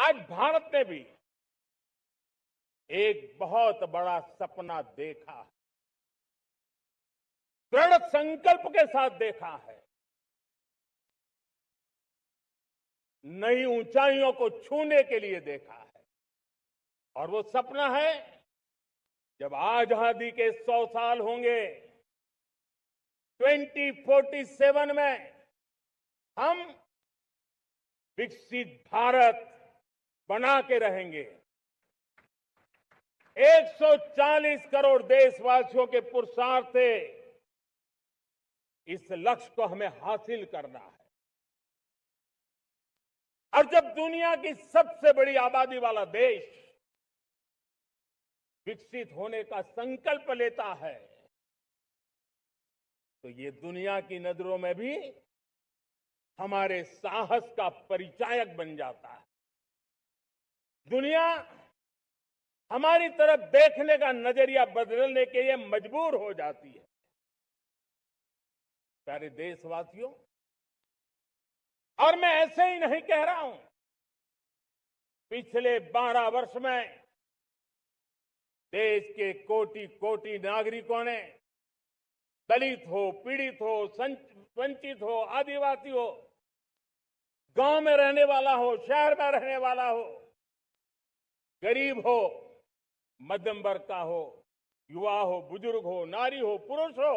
आज भारत ने भी एक बहुत बड़ा सपना देखा है, दृढ़ संकल्प के साथ देखा है। नई ऊंचाइयों को छूने के लिए देखा है और वो सपना है जब आजादी के 100 साल होंगे 2047 में हम विकसित भारत बना के रहेंगे। 140 करोड़ देशवासियों के पुरुषार्थ से इस लक्ष्य को हमें हासिल करना है। और जब दुनिया की सबसे बड़ी आबादी वाला देश विकसित होने का संकल्प लेता है तो ये दुनिया की नजरों में भी हमारे साहस का परिचायक बन जाता है। दुनिया हमारी तरफ देखने का नजरिया बदलने के लिए मजबूर हो जाती है। प्यारे देशवासियों, और मैं ऐसे ही नहीं कह रहा हूं। पिछले 12 वर्ष में देश के कोटि कोटि नागरिकों ने, दलित हो, पीड़ित हो, वंचित हो, आदिवासी हो, गांव में रहने वाला हो, शहर में रहने वाला हो, गरीब हो, मध्यम वर्ग का हो, युवा हो, बुजुर्ग हो, नारी हो, पुरुष हो,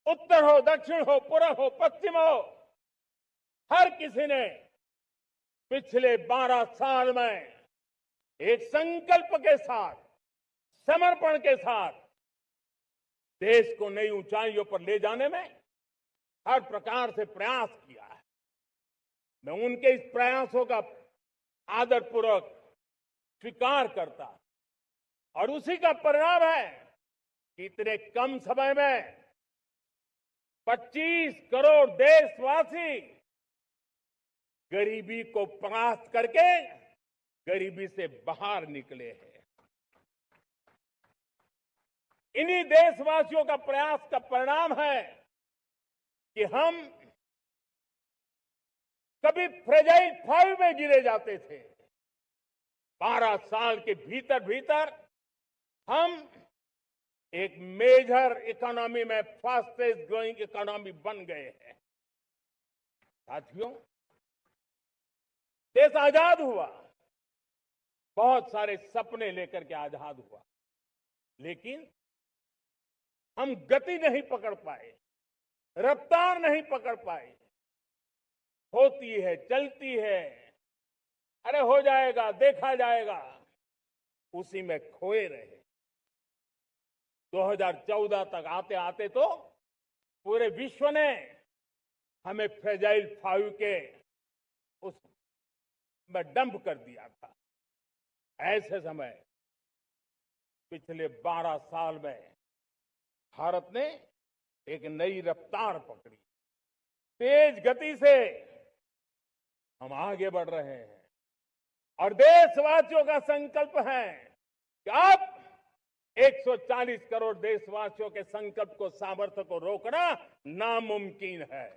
उत्तर हो, दक्षिण हो, पूर्व हो, पश्चिम हो, हर किसी ने पिछले 12 साल में एक संकल्प के साथ, समर्पण के साथ देश को नई ऊंचाइयों पर ले जाने में हर प्रकार से प्रयास किया है। मैं उनके इस प्रयासों का आदरपूर्वक स्वीकार करता और उसी का परिणाम है कि इतने कम समय में 25 करोड़ देशवासी गरीबी को परास्त करके गरीबी से बाहर निकले हैं। इन्हीं देशवासियों का प्रयास का परिणाम है कि हम कभी फ्रेजाइल 5 में गिरे जाते थे। 12 साल के भीतर भीतर हम एक मेजर इकोनॉमी में फास्टेस्ट ग्रोइंग इकोनॉमी बन गए हैं। साथियों, देश आजाद हुआ, बहुत सारे सपने लेकर के आजाद हुआ, लेकिन हम गति नहीं पकड़ पाए, रफ्तार नहीं पकड़ पाए। होती है, चलती है, अरे हो जाएगा, देखा जाएगा, उसी में खोए रहे। 2014 तक आते आते तो पूरे विश्व ने हमें फ्रेजाइल 5 के उस में डंप कर दिया था। ऐसे समय पिछले 12 साल में भारत ने एक नई रफ्तार पकड़ी, तेज गति से हम आगे बढ़ रहे हैं और देशवासियों का संकल्प है कि अब 140 करोड़ देशवासियों के संकल्प को, सामर्थ्य को रोकना नामुमकिन है।